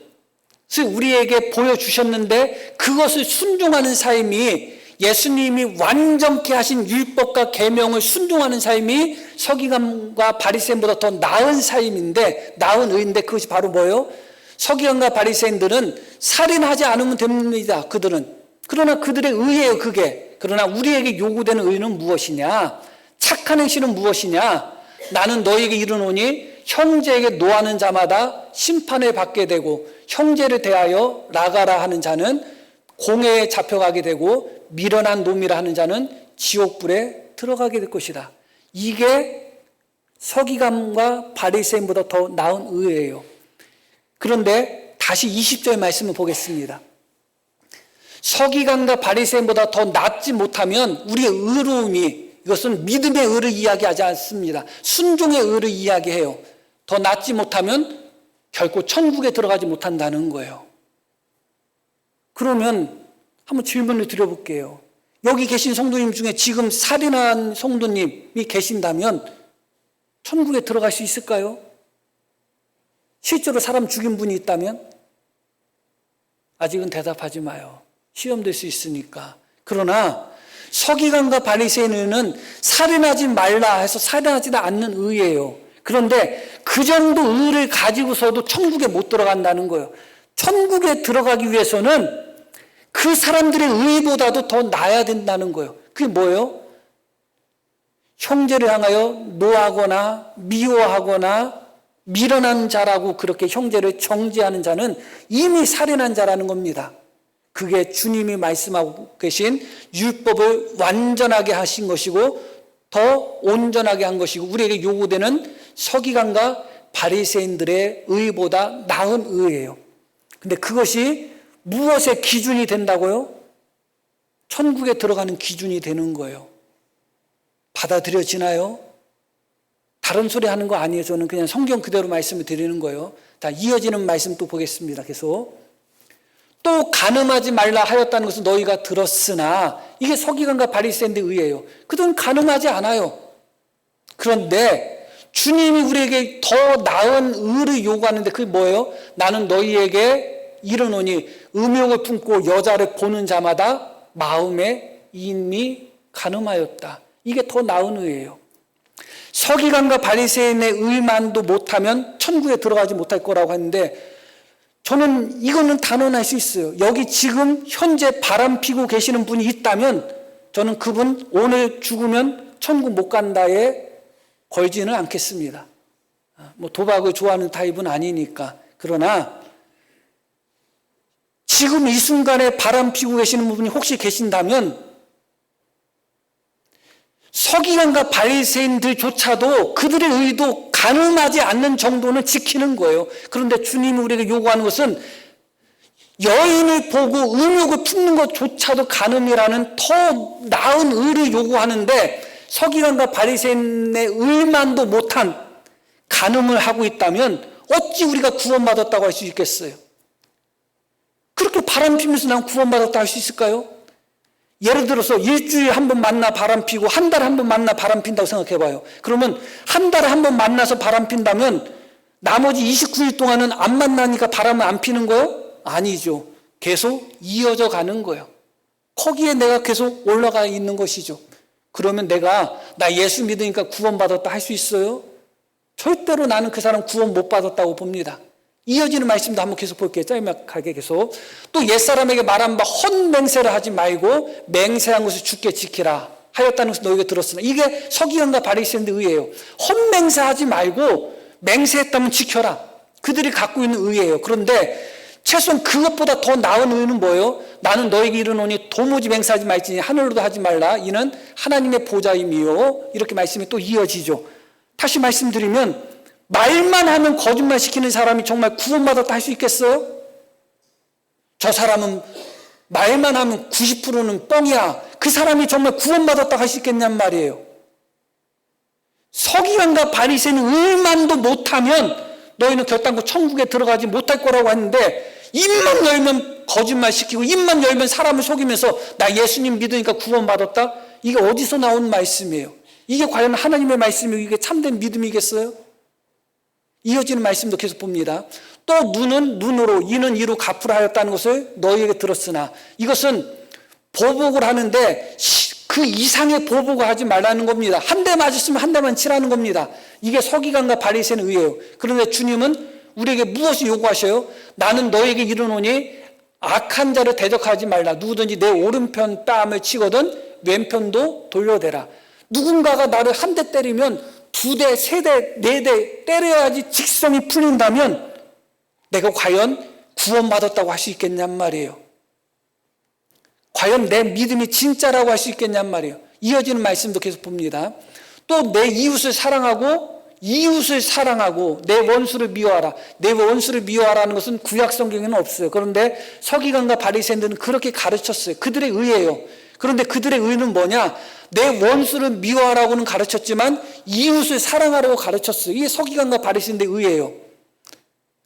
우리에게 보여주셨는데 그것을 순종하는 삶이, 예수님이 완전케 하신 율법과 계명을 순종하는 삶이 서기관과 바리새인보다 더 나은 삶인데, 나은 의인데, 그것이 바로 뭐예요? 서기관과 바리새인들은 살인하지 않으면 됩니다. 그들은. 그러나 그들의 의예요, 그게. 그러나 우리에게 요구되는 의는 무엇이냐? 착한 행실은 무엇이냐? 나는 너희에게 이르노니 형제에게 노하는 자마다 심판을 받게 되고 형제를 대하여 나가라 하는 자는 공회에 잡혀가게 되고 미련한 놈이라 하는 자는 지옥불에 들어가게 될 것이다. 이게 서기관과 바리새인보다 더 나은 의예요. 그런데 다시 20절 말씀을 보겠습니다. 서기관과 바리새인보다 더 낫지 못하면 우리의 의로움이, 이것은 믿음의 의를 이야기하지 않습니다. 순종의 의를 이야기해요. 더 낫지 못하면 결코 천국에 들어가지 못한다는 거예요. 그러면 한번 질문을 드려볼게요. 여기 계신 성도님 중에 지금 살인한 성도님이 계신다면 천국에 들어갈 수 있을까요? 실제로 사람 죽인 분이 있다면? 아직은 대답하지 마요. 시험될 수 있으니까. 그러나 서기관과 바리새인은 살인하지 말라 해서 살인하지 않는 의예요. 그런데 그 정도 의를 가지고서도 천국에 못 들어간다는 거예요. 천국에 들어가기 위해서는 그 사람들의 의보다도 더 나아야 된다는 거예요. 그게 뭐예요? 형제를 향하여 노하거나 미워하거나 미련한 자라고 그렇게 형제를 정죄하는 자는 이미 살인한 자라는 겁니다. 그게 주님이 말씀하고 계신 율법을 완전하게 하신 것이고 더 온전하게 한 것이고 우리에게 요구되는 서기관과 바리새인들의 의보다 나은 의예요. 근데 그것이 무엇의 기준이 된다고요? 천국에 들어가는 기준이 되는 거예요. 받아들여지나요? 다른 소리 하는 거 아니에요. 저는 그냥 성경 그대로 말씀을 드리는 거예요. 자, 이어지는 말씀 또 보겠습니다. 계속. 또 간음하지 말라 하였다는 것은 너희가 들었으나 이게 서기관과 바리새인들의 의예요. 그들은 간음하지 않아요. 그런데 주님이 우리에게 더 나은 의를 요구하는데 그게 뭐예요? 나는 너희에게 이르노니 음욕을 품고 여자를 보는 자마다 마음에 이미 간음하였다. 이게 더 나은 의예요. 서기관과 바리새인의 의만도 못하면 천국에 들어가지 못할 거라고 하는데 저는 이거는 단언할 수 있어요. 여기 지금 현재 바람 피고 계시는 분이 있다면 저는 그분 오늘 죽으면 천국 못 간다에 걸지는 않겠습니다. 뭐 도박을 좋아하는 타입은 아니니까. 그러나 지금 이 순간에 바람 피고 계시는 분이 혹시 계신다면 서기관과 바리새인들조차도 그들의 의도 간음하지 않는 정도는 지키는 거예요. 그런데 주님이 우리에게 요구하는 것은 여인을 보고 음욕을 품는 것조차도 간음이라는 더 나은 의를 요구하는데 서기관과 바리새인의 의만도 못한 간음을 하고 있다면 어찌 우리가 구원받았다고 할 수 있겠어요? 그렇게 바람 피면서 난 구원받았다 할 수 있을까요? 예를 들어서 일주일에 한 번 만나 바람 피고 한 달에 한 번 만나 바람 핀다고 생각해 봐요. 그러면 한 달에 한 번 만나서 바람 핀다면 나머지 29일 동안은 안 만나니까 바람을 안 피는 거예요? 아니죠. 계속 이어져 가는 거예요. 거기에 내가 계속 올라가 있는 것이죠. 그러면 내가 나 예수 믿으니까 구원받았다 할 수 있어요? 절대로 나는 그 사람 구원 못 받았다고 봅니다. 이어지는 말씀도 한번 계속 볼게요. 짤막하게 계속. 또 옛사람에게 말한 바 헛맹세를 하지 말고 맹세한 것을 주께 지키라 하였다는 것을 너희가 들었으나 이게 서기관과 바리새인의 의예요. 헛맹세하지 말고 맹세했다면 지켜라. 그들이 갖고 있는 의예요. 그런데 최소한 그것보다 더 나은 의는 뭐예요? 나는 너에게 이르노니 도무지 맹세하지 말지니 하늘로도 하지 말라. 이는 하나님의 보좌임이요. 이렇게 말씀이 또 이어지죠. 다시 말씀드리면 말만 하면 거짓말 시키는 사람이 정말 구원받았다 할 수 있겠어요? 저 사람은 말만 하면 90%는 뻥이야. 그 사람이 정말 구원받았다 할 수 있겠냔 말이에요. 서기관과 바리새인은 의만도 못하면 너희는 결단코 천국에 들어가지 못할 거라고 하는데 입만 열면 거짓말 시키고 입만 열면 사람을 속이면서 나 예수님 믿으니까 구원받았다? 이게 어디서 나온 말씀이에요? 이게 과연 하나님의 말씀이고 이게 참된 믿음이겠어요? 이어지는 말씀도 계속 봅니다. 또 눈은 눈으로 이는 이로 갚으라 하였다는 것을 너희에게 들었으나 이것은 보복을 하는데 그 이상의 보복을 하지 말라는 겁니다. 한 대 맞았으면 한 대만 치라는 겁니다. 이게 서기관과 바리새인의 의예요. 그런데 주님은 우리에게 무엇을 요구하셔요? 나는 너에게 이르노니 악한 자를 대적하지 말라. 누구든지 내 오른편 뺨을 치거든 왼편도 돌려대라. 누군가가 나를 한 대 때리면 2대, 3대, 4대 때려야지 직성이 풀린다면 내가 과연 구원받았다고 할 수 있겠냔 말이에요. 과연 내 믿음이 진짜라고 할 수 있겠냔 말이에요. 이어지는 말씀도 계속 봅니다. 또 내 이웃을 사랑하고 내 원수를 미워하라. 내 원수를 미워하라는 것은 구약 성경에는 없어요. 그런데 서기관과 바리새인들은 그렇게 가르쳤어요. 그들의 의예요. 그런데 그들의 의는 뭐냐? 내 원수를 미워하라고는 가르쳤지만 이웃을 사랑하라고 가르쳤어요. 이게 서기관과 바리새인의 의예요.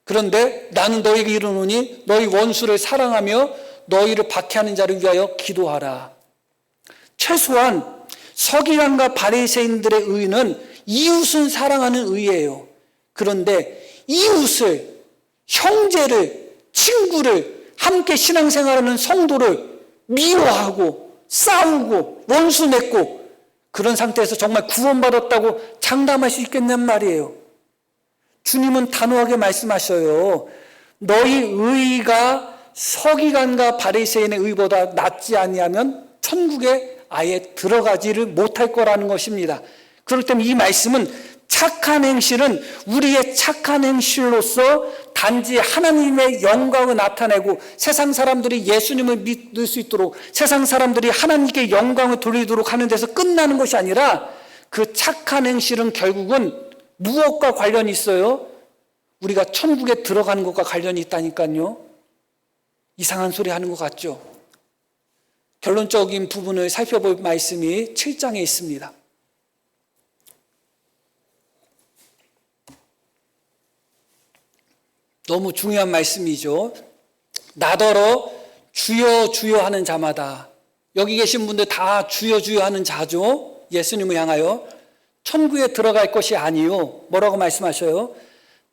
그런데 나는 너에게 이르노니 너희 원수를 사랑하며 너희를 박해하는 자를 위하여 기도하라. 최소한 서기관과 바리새인들의 의는 이웃은 사랑하는 의예요. 그런데 이웃을, 형제를, 친구를, 함께 신앙생활하는 성도를 미워하고 싸우고 원수 맺고 그런 상태에서 정말 구원받았다고 장담할 수 있겠냔 말이에요. 주님은 단호하게 말씀하셔요. 너희 의의가 서기관과 바리새인의 의보다 낫지 아니하면 천국에 아예 들어가지를 못할 거라는 것입니다. 그렇기 때문에 이 말씀은 착한 행실은 우리의 착한 행실로서 단지 하나님의 영광을 나타내고 세상 사람들이 예수님을 믿을 수 있도록, 세상 사람들이 하나님께 영광을 돌리도록 하는 데서 끝나는 것이 아니라, 그 착한 행실은 결국은 무엇과 관련이 있어요? 우리가 천국에 들어가는 것과 관련이 있다니까요. 이상한 소리 하는 것 같죠? 결론적인 부분을 살펴볼 말씀이 7장에 있습니다. 너무 중요한 말씀이죠. 나더러 주여 주여 하는 자마다, 여기 계신 분들 다 주여 주여 하는 자죠. 예수님을 향하여 천국에 들어갈 것이 아니요. 뭐라고 말씀하셔요?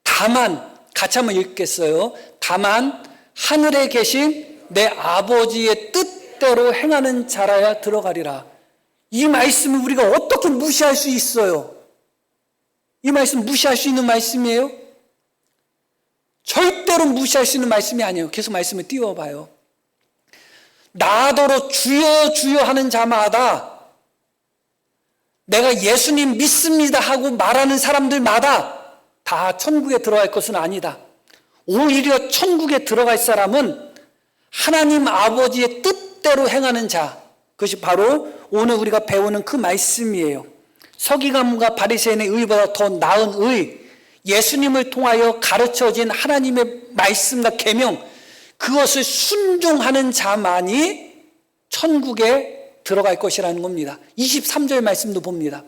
다만, 같이 한번 읽겠어요. 다만 하늘에 계신 내 아버지의 뜻대로 행하는 자라야 들어가리라. 이 말씀을 우리가 어떻게 무시할 수 있어요? 이 말씀 무시할 수 있는 말씀이에요? 절대로 무시할 수 있는 말씀이 아니에요. 계속 말씀을 띄워봐요. 나더러 주여 주여 하는 자마다, 내가 예수님 믿습니다 하고 말하는 사람들마다 다 천국에 들어갈 것은 아니다. 오히려 천국에 들어갈 사람은 하나님 아버지의 뜻대로 행하는 자, 그것이 바로 오늘 우리가 배우는 그 말씀이에요. 서기관과 바리새인의 의보다 더 나은 의, 예수님을 통하여 가르쳐진 하나님의 말씀과 계명, 그것을 순종하는 자만이 천국에 들어갈 것이라는 겁니다. 23절 말씀도 봅니다.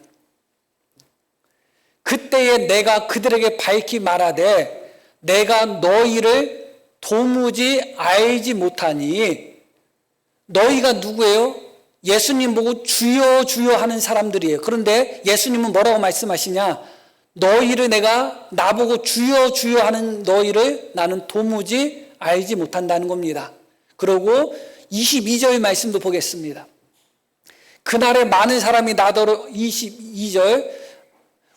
그때에 내가 그들에게 밝히 말하되 내가 너희를 도무지 알지 못하니. 너희가 누구예요? 예수님 보고 주여 주여 하는 사람들이에요. 그런데 예수님은 뭐라고 말씀하시냐? 너희를 내가, 나보고 주여 주여 하는 너희를 나는 도무지 알지 못한다는 겁니다. 그리고 22절 말씀도 보겠습니다. 그날에 많은 사람이 나더러, 22절,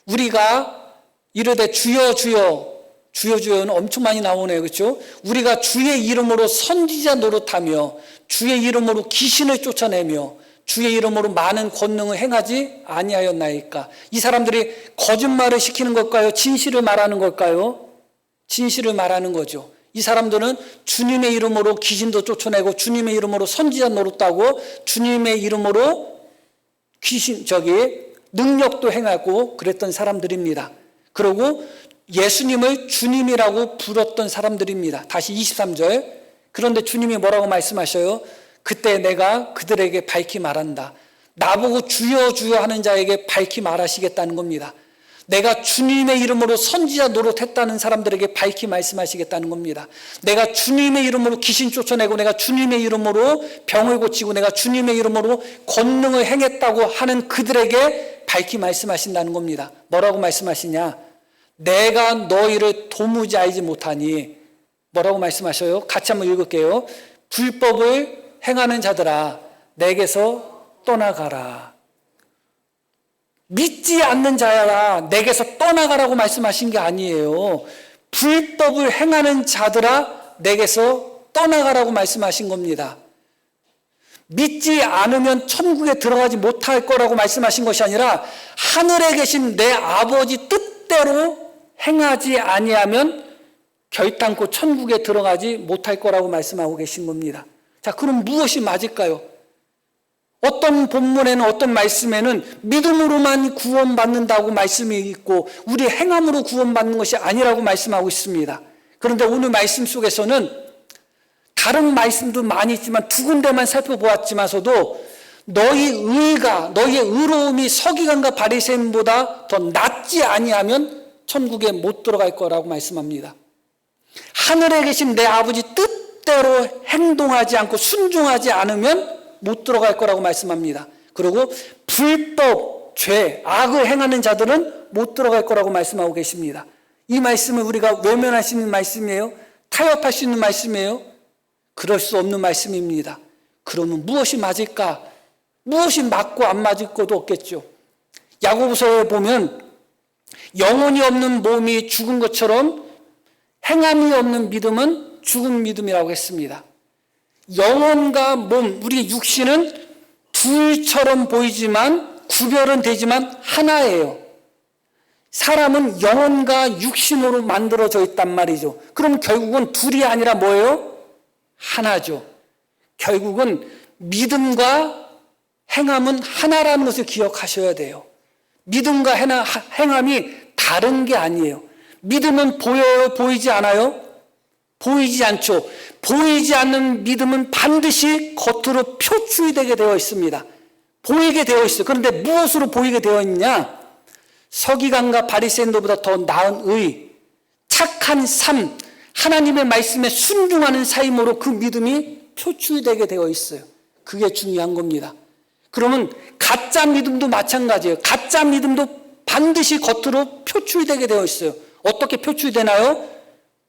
우리가 이르되 주여 주여, 주여 주여는 엄청 많이 나오네요. 그렇죠? 우리가 주의 이름으로 선지자 노릇하며 주의 이름으로 귀신을 쫓아내며 주의 이름으로 많은 권능을 행하지 아니하였나이까. 이 사람들이 거짓말을 시키는 걸까요? 진실을 말하는 걸까요? 진실을 말하는 거죠. 이 사람들은 주님의 이름으로 귀신도 쫓아내고 주님의 이름으로 선지자 노릇하고 주님의 이름으로 능력도 행하고 그랬던 사람들입니다. 그리고 예수님을 주님이라고 불렀던 사람들입니다. 다시 23절. 그런데 주님이 뭐라고 말씀하셔요? 그때 내가 그들에게 밝히 말한다. 나보고 주여 주여 하는 자에게 밝히 말하시겠다는 겁니다. 내가 주님의 이름으로 선지자 노릇했다는 사람들에게 밝히 말씀하시겠다는 겁니다. 내가 주님의 이름으로 귀신 쫓아내고 내가 주님의 이름으로 병을 고치고 내가 주님의 이름으로 권능을 행했다고 하는 그들에게 밝히 말씀하신다는 겁니다. 뭐라고 말씀하시냐? 내가 너희를 도무지 알지 못하니. 뭐라고 말씀하셔요? 같이 한번 읽을게요. 불법을 행하는 자들아 내게서 떠나가라. 믿지 않는 자야 내게서 떠나가라고 말씀하신 게 아니에요. 불법을 행하는 자들아 내게서 떠나가라고 말씀하신 겁니다. 믿지 않으면 천국에 들어가지 못할 거라고 말씀하신 것이 아니라 하늘에 계신 내 아버지 뜻대로 행하지 아니하면 결단코 천국에 들어가지 못할 거라고 말씀하고 계신 겁니다. 자, 그럼 무엇이 맞을까요? 어떤 본문에는, 어떤 말씀에는 믿음으로만 구원받는다고 말씀이 있고 우리 행함으로 구원받는 것이 아니라고 말씀하고 있습니다. 그런데 오늘 말씀 속에서는 다른 말씀도 많이 있지만 두 군데만 살펴보았지만서도 너희의 의로움이 서기관과 바리새인보다 더 낫지 아니하면 천국에 못 들어갈 거라고 말씀합니다. 하늘에 계신 내 아버지 뜻대로 행동하지 않고 순종하지 않으면 못 들어갈 거라고 말씀합니다. 그리고 불법, 죄, 악을 행하는 자들은 못 들어갈 거라고 말씀하고 계십니다. 이 말씀을 우리가 외면할 수 있는 말씀이에요? 타협할 수 있는 말씀이에요? 그럴 수 없는 말씀입니다. 그러면 무엇이 맞을까? 무엇이 맞고 안 맞을 것도 없겠죠. 야고보서에 보면 영혼이 없는 몸이 죽은 것처럼 행함이 없는 믿음은 죽은 믿음이라고 했습니다. 영혼과 몸, 우리 육신은 둘처럼 보이지만 구별은 되지만 하나예요. 사람은 영혼과 육신으로 만들어져 있단 말이죠. 그럼 결국은 둘이 아니라 뭐예요? 하나죠. 결국은 믿음과 행함은 하나라는 것을 기억하셔야 돼요. 믿음과 행함이 다른 게 아니에요. 믿음은 보여요? 보이지 않아요? 보이지 않죠. 보이지 않는 믿음은 반드시 겉으로 표출이 되게 되어 있습니다. 보이게 되어 있어요. 그런데 무엇으로 보이게 되어 있냐? 서기관과 바리새인들보다 더 나은 의, 착한 삶, 하나님의 말씀에 순종하는 삶으로 그 믿음이 표출되게 되어 있어요. 그게 중요한 겁니다. 그러면 가짜 믿음도 마찬가지예요. 가짜 믿음도 반드시 겉으로 표출되게 되어 있어요. 어떻게 표출되나요?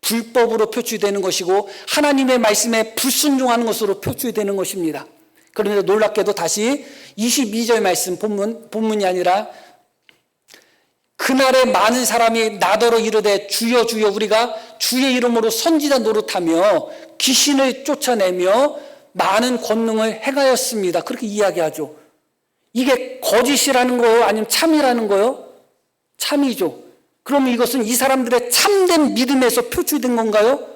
불법으로 표출되는 것이고 하나님의 말씀에 불순종하는 것으로 표출되는 것입니다. 그런데 놀랍게도 다시 22절 말씀 본문이 아니라 그날에 많은 사람이 나더러 이르되 주여 주여 우리가 주의 이름으로 선지자 노릇하며 귀신을 쫓아내며 많은 권능을 행하였습니다. 그렇게 이야기하죠. 이게 거짓이라는 거예요? 아니면 참이라는 거예요? 참이죠. 그러면 이것은 이 사람들의 참된 믿음에서 표출된 건가요?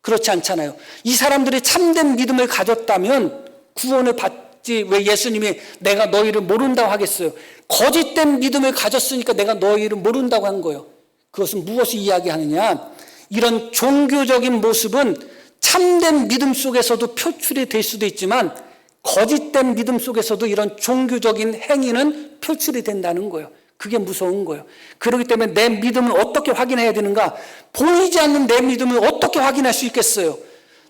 그렇지 않잖아요. 이 사람들이 참된 믿음을 가졌다면 구원을 받지 왜 예수님이 내가 너희를 모른다고 하겠어요? 거짓된 믿음을 가졌으니까 내가 너희를 모른다고 한 거예요. 그것은 무엇을 이야기하느냐? 이런 종교적인 모습은 참된 믿음 속에서도 표출이 될 수도 있지만 거짓된 믿음 속에서도 이런 종교적인 행위는 표출이 된다는 거예요. 그게 무서운 거예요. 그렇기 때문에 내 믿음을 어떻게 확인해야 되는가? 보이지 않는 내 믿음을 어떻게 확인할 수 있겠어요?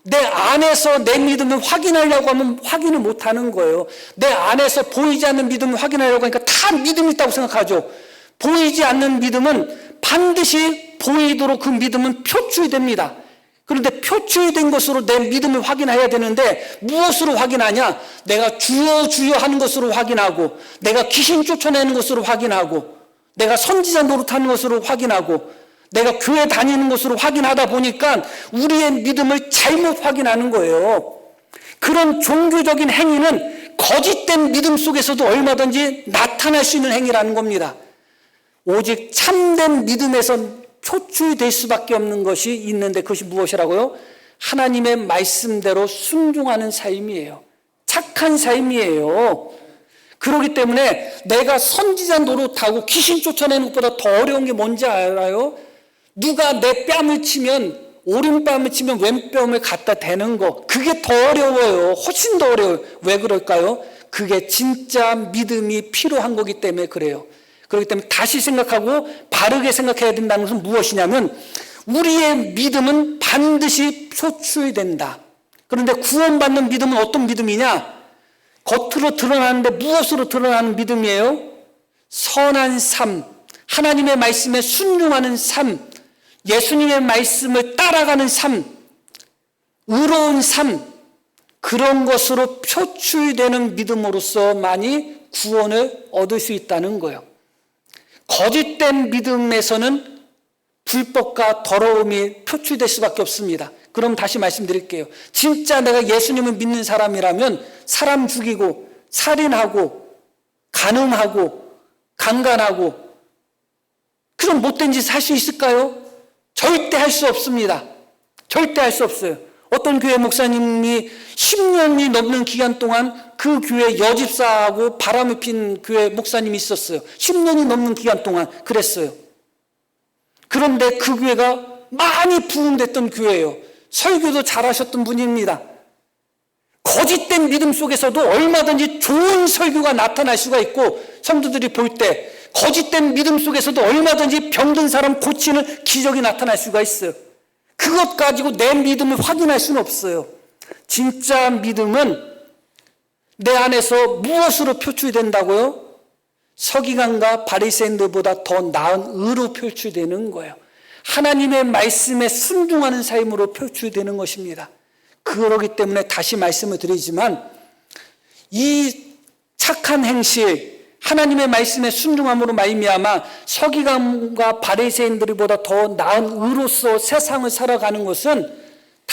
내 안에서 내 믿음을 확인하려고 하면 확인을 못하는 거예요. 내 안에서 보이지 않는 믿음을 확인하려고 하니까 다 믿음이 있다고 생각하죠. 보이지 않는 믿음은 반드시 보이도록 그 믿음은 표출이 됩니다. 그런데 표출된 것으로 내 믿음을 확인해야 되는데 무엇으로 확인하냐? 내가 주여 주여 하는 것으로 확인하고 내가 귀신 쫓아내는 것으로 확인하고 내가 선지자 노릇하는 것으로 확인하고 내가 교회 다니는 것으로 확인하다 보니까 우리의 믿음을 잘못 확인하는 거예요. 그런 종교적인 행위는 거짓된 믿음 속에서도 얼마든지 나타날 수 있는 행위라는 겁니다. 오직 참된 믿음에서 표출될 수밖에 없는 것이 있는데 그것이 무엇이라고요? 하나님의 말씀대로 순종하는 삶이에요. 착한 삶이에요. 그렇기 때문에 내가 선지자 노릇하고 귀신 쫓아내는 것보다 더 어려운 게 뭔지 알아요? 누가 내 뺨을 치면 오른뺨을 치면 왼뺨을 갖다 대는 거, 그게 더 어려워요. 훨씬 더 어려워요. 왜 그럴까요? 그게 진짜 믿음이 필요한 거기 때문에 그래요. 그렇기 때문에 다시 생각하고 바르게 생각해야 된다는 것은 무엇이냐면 우리의 믿음은 반드시 표출된다. 그런데 구원받는 믿음은 어떤 믿음이냐? 겉으로 드러나는데 무엇으로 드러나는 믿음이에요? 선한 삶, 하나님의 말씀에 순종하는 삶, 예수님의 말씀을 따라가는 삶, 의로운 삶, 그런 것으로 표출되는 믿음으로서만이 구원을 얻을 수 있다는 거예요. 거짓된 믿음에서는 불법과 더러움이 표출될 수밖에 없습니다. 그럼 다시 말씀드릴게요. 진짜 내가 예수님을 믿는 사람이라면 사람 죽이고 살인하고 간음하고 강간하고 그런 못된 짓을 할 수 있을까요? 절대 할 수 없습니다. 절대 할 수 없어요. 어떤 교회 목사님이 10년이 넘는 기간 동안 그 교회 여집사하고 바람을 핀 교회 목사님이 있었어요. 10년이 넘는 기간 동안 그랬어요. 그런데 그 교회가 많이 부흥됐던 교회예요. 설교도 잘하셨던 분입니다. 거짓된 믿음 속에서도 얼마든지 좋은 설교가 나타날 수가 있고 성도들이 볼 때 거짓된 믿음 속에서도 얼마든지 병든 사람 고치는 기적이 나타날 수가 있어요. 그것 가지고 내 믿음을 확인할 수는 없어요. 진짜 믿음은 내 안에서 무엇으로 표출된다고요? 서기관과 바리새인들보다 더 나은 의로 표출되는 거예요. 하나님의 말씀에 순종하는 삶으로 표출되는 것입니다. 그러기 때문에 다시 말씀을 드리지만 이 착한 행실, 하나님의 말씀에 순종함으로 말미암아 서기관과 바리새인들보다 더 나은 의로서 세상을 살아가는 것은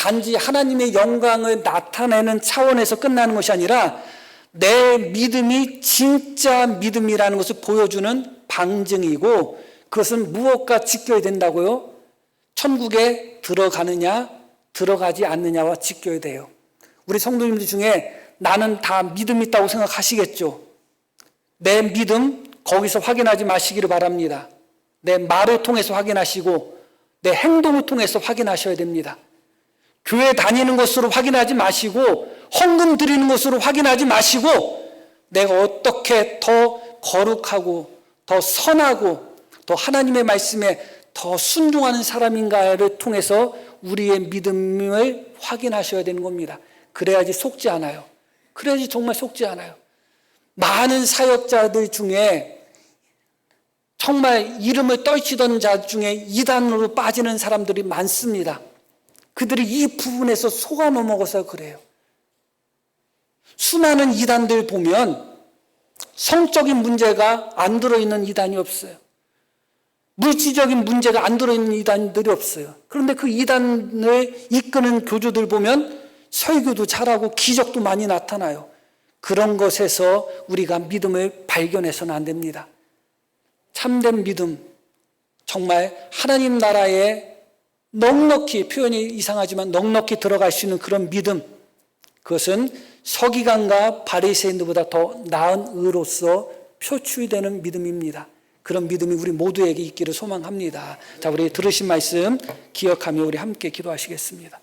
단지 하나님의 영광을 나타내는 차원에서 끝나는 것이 아니라 내 믿음이 진짜 믿음이라는 것을 보여주는 방증이고, 그것은 무엇과 지켜야 된다고요? 천국에 들어가느냐 들어가지 않느냐와 지켜야 돼요. 우리 성도님들 중에 나는 다 믿음 있다고 생각하시겠죠? 내 믿음 거기서 확인하지 마시기를 바랍니다. 내 말을 통해서 확인하시고 내 행동을 통해서 확인하셔야 됩니다. 교회 다니는 것으로 확인하지 마시고 헌금 드리는 것으로 확인하지 마시고 내가 어떻게 더 거룩하고 더 선하고 더 하나님의 말씀에 더 순종하는 사람인가를 통해서 우리의 믿음을 확인하셔야 되는 겁니다. 그래야지 속지 않아요. 그래야지 정말 속지 않아요. 많은 사역자들 중에 정말 이름을 떨치던 자 중에 이단으로 빠지는 사람들이 많습니다. 그들이 이 부분에서 속아 넘어가서 그래요. 수많은 이단들 보면 성적인 문제가 안 들어있는 이단이 없어요. 물질적인 문제가 안 들어있는 이단들이 없어요. 그런데 그 이단을 이끄는 교주들 보면 설교도 잘하고 기적도 많이 나타나요. 그런 것에서 우리가 믿음을 발견해서는 안 됩니다. 참된 믿음, 정말 하나님 나라에 넉넉히, 표현이 이상하지만 넉넉히 들어갈 수 있는 그런 믿음, 그것은 서기관과 바리새인들보다 더 나은 의로서 표출되는 믿음입니다. 그런 믿음이 우리 모두에게 있기를 소망합니다. 자, 우리 들으신 말씀 기억하며 우리 함께 기도하시겠습니다.